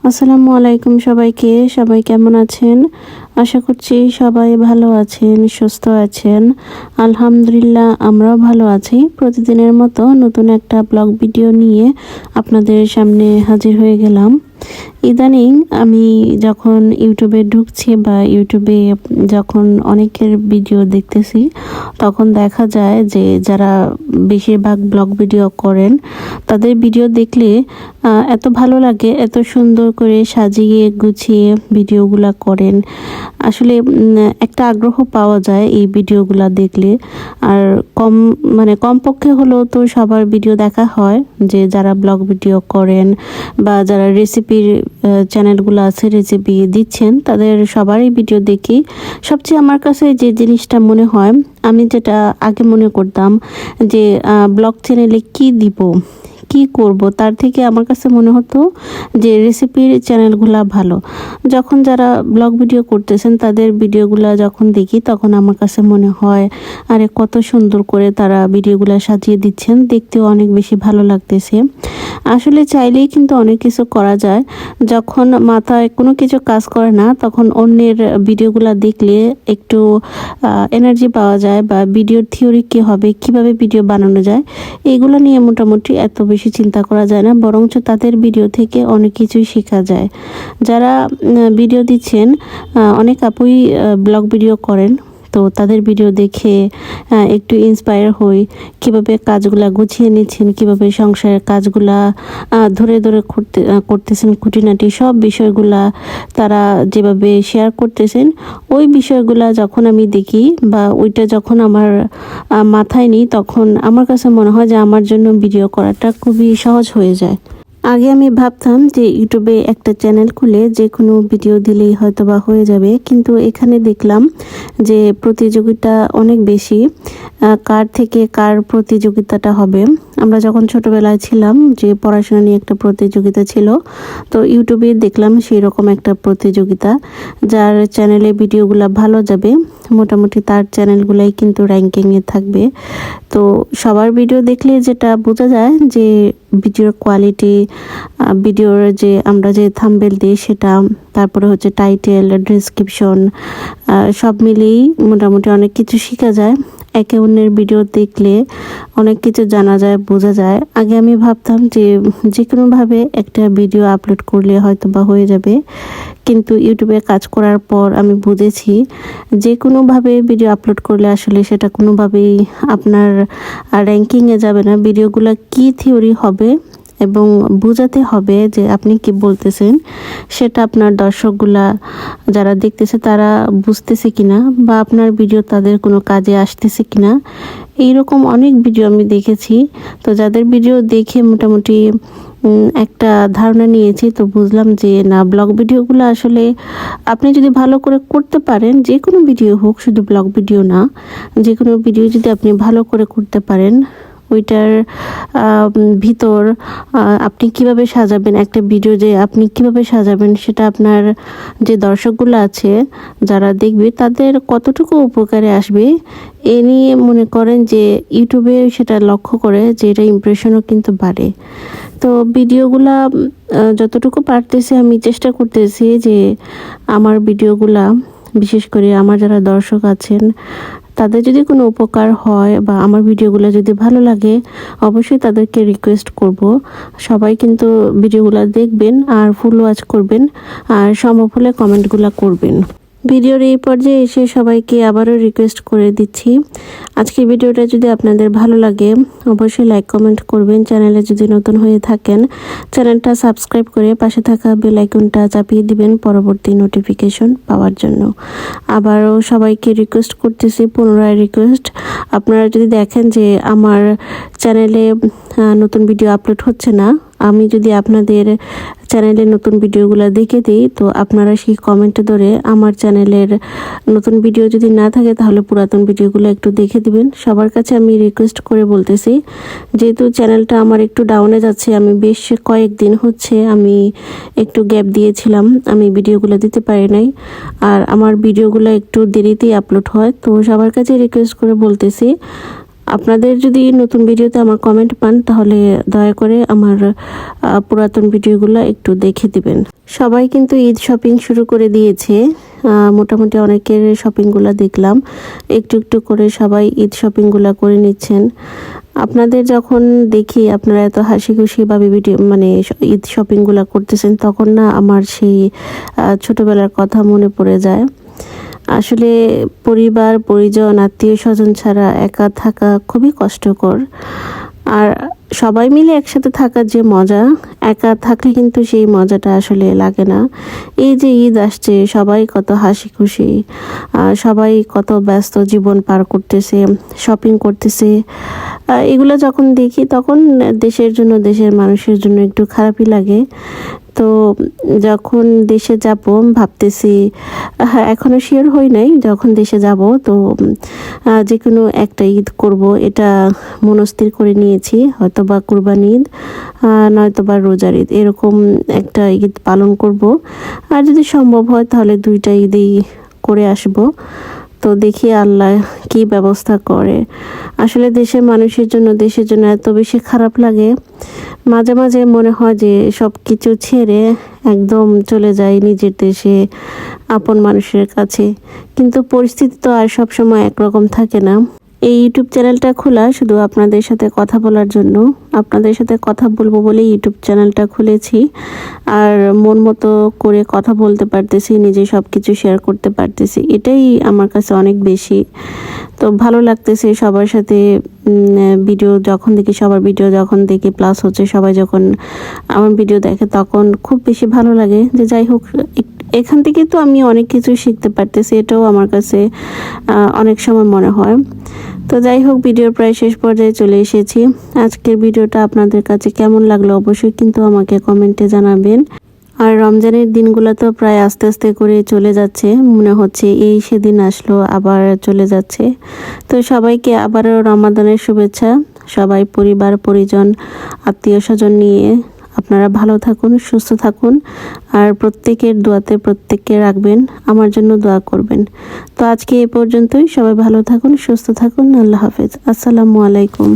আসসালামু আলাইকুম সবাইকে। সবাই কেমন আছেন? আশা করছি সবাই ভালো আছেন, সুস্থ আছেন। আলহামদুলিল্লাহ আমরাও ভালো আছি। প্রতিদিনের মতো নতুন একটা ব্লগ ভিডিও নিয়ে আপনাদের সামনে হাজির হয়ে গেলাম। ইদানিং আমি যখন ইউটিউবে ঢুকছি বা ইউটিউবে যখন অনেকের ভিডিও দেখতেছি, তখন দেখা যায় যে যারা বেশিরভাগ ব্লগ ভিডিও করেন তাদের ভিডিও দেখলে এত ভালো লাগে, এত সুন্দর করে সাজিয়ে গুছিয়ে ভিডিওগুলা করেন। আসলে একটা আগ্রহ পাওয়া যায় এই ভিডিওগুলা দেখলে। আর কমপক্ষে হলেও তো সবার ভিডিও দেখা হয়, যে যারা ব্লগ ভিডিও করেন বা যারা রেসিপির চ্যানেলগুলো আছে, রেসিপি দিচ্ছেন, তাদের সবারই ভিডিও দেখি। সবচেয়ে আমার কাছে যে জিনিসটা মনে হয়, আমি যেটা আগে মনে করতাম যে ব্লগ চ্যানেলে কি দিব, কি করব, তার থেকে আমার কাছে মনে হতো যে রেসিপির চ্যানেলগুলো ভালো। যখন যারা ব্লগ ভিডিও করতেছেন তাদের ভিডিওগুলো যখন দেখি, তখন আমার কাছে মনে হয় আরে কত সুন্দর করে তারা ভিডিওগুলো সাজিয়ে দিচ্ছেন, দেখতেও অনেক বেশি ভালো লাগতেছে। আসলে চাইলেই কিন্তু অনেক কিছু করা যায়। যখন মাথায় কোনো কিছু কাজ করে না, তখন অন্যের ভিডিওগুলো দেখলে একটু এনার্জি পাওয়া যায়, বা ভিডিওর থিওরি কী হবে, কিভাবে ভিডিও বানানো যায়, এগুলো নিয়ে মোটামুটি এত বেশি চিন্তা করা যায় না, বরঞ্চ তাদের ভিডিও থেকে অনেক কিছুই শেখা যায়। যারা ভিডিও দিচ্ছেন, অনেক আপুই ব্লগ ভিডিও করেন, তো তাদের ভিডিও দেখে একটু ইন্সপায়ার হই। কিভাবে কাজগুলা গুছিয়ে নিচ্ছেন, কিভাবে সংসারের কাজগুলা ধরে ধরে করতেছেন, খুঁটিনাটি সব বিষয়গুলা তারা যেভাবে শেয়ার করতেছেন, ওই বিষয়গুলা যখন আমি দেখি বা ওইটা যখন আমার মাথায় নিই, তখন আমার কাছে মনে হয় যে আমার জন্য ভিডিও করাটা খুবই সহজ হয়ে যায়। আগে আমি ভাবতাম যে ইউটিউবে একটা চ্যানেল খুলে যে কোনো ভিডিও দিলেই হয়তো বা হয়ে যাবে, কিন্তু এখানে দেখলাম যে প্রতিযোগিতা অনেক বেশি। কার থেকে কার প্রতিযোগিতাটা হবে। আমরা যখন ছোটবেলায় ছিলাম, যে পড়াশোনা নিয়ে একটা প্রতিযোগিতা ছিল, তো ইউটিউবে দেখলাম সেই রকম একটা প্রতিযোগিতা। যার চ্যানেলে ভিডিওগুলো ভালো যাবে, মোটামুটি তার চ্যানেলগুলাই কিন্তু র্যাঙ্কিংয়ে থাকবে। তো সবার ভিডিও দেখলে যেটা বোঝা যায় যে ভিডিওর কোয়ালিটি, ভিডিওর যে আমরা যে থাম্বনেল দিই সেটা, তারপরে হচ্ছে টাইটেল, ডেসক্রিপশন, সব মিলিয়েই মোটামুটি অনেক কিছু শেখা যায়। একে অন্যের ভিডিও দেখলে অনেক কিছু জানা যায়, বোঝা যায়। আগে আমি ভাবতাম যে যে কোনোভাবে একটা ভিডিও আপলোড করলে হয়তো বা হয়ে যাবে, কিন্তু ইউটিউবে কাজ করার পর আমি বুঝেছি যে কোনোভাবে ভিডিও আপলোড করলে আসলে সেটা কোনোভাবেই আপনার র্যাঙ্কিংয়ে যাবে না। ভিডিওগুলো কি থিওরি হবে এবং বোঝাতে হবে যে আপনি কি বলতেছেন, সেটা আপনার দর্শকগুলা যারা দেখতেছে তারা বুঝতেছে কিনা, বা আপনার ভিডিও তাদের কোনো কাজে আসতেছে কিনা। এইরকম অনেক ভিডিও আমি দেখেছি। তো যাদের ভিডিও দেখে মোটামুটি একটা ধারণা নিয়েছি, তো বুঝলাম যে না, ব্লগ ভিডিওগুলো আসলে আপনি যদি ভালো করে করতে পারেন, যে কোনো ভিডিও হোক, শুধু ব্লগ ভিডিও না, যে কোনো ভিডিও যদি আপনি ভালো করে করতে পারেন, ওইটার ভিতর আপনি কিভাবে সাজাবেন, একটা ভিডিও যে আপনি কিভাবে সাজাবেন, সেটা আপনার যে দর্শকগুলো আছে যারা দেখবে তাদের কতটুকু উপকারে আসবে, এ নিয়ে মনে করেন যে ইউটিউবে সেটা লক্ষ্য করে যে এটা ইমপ্রেশনও কিন্তু বাড়ে। তো ভিডিওগুলা যতটুকু পারতেছি আমি চেষ্টা করতেছি যে আমার ভিডিওগুলা, বিশেষ করে আমার যারা দর্শক আছেন, তাদের যদি কোনো উপকার হয় বা আমার ভিডিওগুলো যদি ভালো লাগে, অবশ্যই তাদেরকে রিকোয়েস্ট করব সবাই কিন্তু ভিডিওগুলো দেখবেন আর ফুল ওয়াচ করবেন, আর সম্ভব হলে কমেন্টগুলো করবেন। ভিডিওর এই পর্যায়ে এসে সবাইকে আবারও রিকোয়েস্ট করে দিচ্ছি, আজকের ভিডিওটা যদি আপনাদের ভালো লাগে অবশ্যই লাইক কমেন্ট করবেন। চ্যানেলে যদি নতুন হয়ে থাকেন, চ্যানেলটা সাবস্ক্রাইব করে পাশে থাকা বেল আইকনটা চাপিয়ে দিবেন পরবর্তী নোটিফিকেশন পাওয়ার জন্য। আবারও সবাইকে রিকোয়েস্ট করতেছি, পুনরায় রিকোয়েস্ট, আপনারা যদি দেখেন যে আমার চ্যানেলে নতুন ভিডিও আপলোড হচ্ছে না, আমি যদি আপনাদের চ্যানেলের নতুন ভিডিওগুলো দেখে দিই, তো আপনারা সেই কমেন্টে ধরে আমার চ্যানেলের নতুন ভিডিও যদি না থাকে তাহলে পুরাতন ভিডিওগুলো একটু দেখে দিবেন। সবার কাছে আমি রিকোয়েস্ট করে বলতেছি, যেহেতু চ্যানেলটা আমার একটু ডাউনে যাচ্ছে, আমি বেশ কয়েকদিন হচ্ছে আমি একটু গ্যাপ দিয়েছিলাম, আমি ভিডিওগুলো দিতে পারি নাই, আর আমার ভিডিওগুলো একটু দেরিতেই আপলোড হয়। তো সবার কাছে রিকোয়েস্ট করে বলতেছি আপনাদের যদি নতুন ভিডিওতে আমার কমেন্ট পান তাহলে দয়া করে আমার পুরাতন ভিডিওগুলো একটু দেখে দিবেন। সবাই কিন্তু ঈদ শপিং শুরু করে দিয়েছে। মোটামুটি অনেকের শপিংগুলো দেখলাম, একটু একটু করে সবাই ঈদ শপিংগুলো করে নিচ্ছেন। আপনাদের যখন দেখি আপনারা এত হাসি খুশিভাবে ভিডিও ঈদ শপিংগুলো করতেছেন, তখন না আমার সেই ছোটবেলার কথা মনে পড়ে যায়। আসলে পরিবার পরিজন আত্মীয় স্বজন ছাড়া একা থাকা খুবই কষ্টকর। আর সবাই মিলে একসাথে থাকার যে মজা, একা থাকলে কিন্তু সেই মজাটা আসলে লাগে না। এই যে ঈদ আসছে, সবাই কত হাসি খুশি, সবাই কত ব্যস্ত জীবন পার করতেছে, শপিং করতেছে। এগুলো যখন দেখি তখন দেশের জন্য, দেশের মানুষের জন্য একটু খারাপই লাগে। তো যখন দেশে যাব ভাবতেছি, এখনও শিওর হই নাই, যখন দেশে যাব তো যে কোনো একটা ঈদ করব, এটা মনস্থির করে নিয়েছি। হয়তো বা কুরবানি ঈদ, নয়তো বা রোজার ঈদ, এরকম একটা ঈদ পালন করব। আর যদি সম্ভব হয় তাহলে দুইটা ঈদেই করে আসব। তো দেখি আল্লাহ কি ব্যবস্থা করে। আসলে দেশের মানুষের জন্য, দেশের জন্য এত বেশি খারাপ লাগে, মাঝে মাঝে মনে হয় যে সব কিছু ছেড়ে একদম চলে যাই নিজের দেশে, আপন মানুষের কাছে। কিন্তু পরিস্থিতি তো আর সব সময় একরকম থাকে না। এই ইউটিউব চ্যানেলটা খোলা শুধু আপনাদের সাথে কথা বলার জন্য, আপনাদের সাথে কথা বলবো বলেই ইউটিউব চ্যানেলটা খুলেছি। আর মন মতো করে কথা বলতে পারতেছি, নিজে সব কিছু শেয়ার করতে পারতেছি, এটাই আমার কাছে অনেক বেশি। তো ভালো লাগতেছে সবার সাথে ভিডিও যখন দেখি, সবার ভিডিও যখন দেখি, প্লাস হচ্ছে সবাই যখন আমার ভিডিও দেখে, তখন খুব বেশি ভালো লাগে। যে যাই হোক, এখান থেকে তো আমি অনেক কিছু শিখতে পারতেছি, এটাও আমার কাছে অনেক সময় মনে হয়। তো যাই হোক, ভিডিওর প্রায় শেষ পর্যায়ে চলে এসেছি। আজকের ভিডিওটা আপনাদের কাছে কেমন লাগলো অবশ্যই কিন্তু আমাকে কমেন্টে জানাবেন। আর রমজানের দিনগুলো তো প্রায় আস্তে আস্তে করে চলে যাচ্ছে, মনে হচ্ছে এই সেদিন আসলো আবার চলে যাচ্ছে। তো সবাইকে আবারও রমাদানের শুভেচ্ছা। সবাই পরিবার পরিজন আত্মীয় স্বজন নিয়ে আপনারা ভালো থাকুন, সুস্থ থাকুন। আর প্রত্যেকের দোয়াতে প্রত্যেককে রাখবেন, আমার জন্য দোয়া করবেন। তো আজকে এ পর্যন্তই। সবাই ভালো থাকুন, সুস্থ থাকুন। আল্লাহ হাফেজ। আসসালামু আলাইকুম।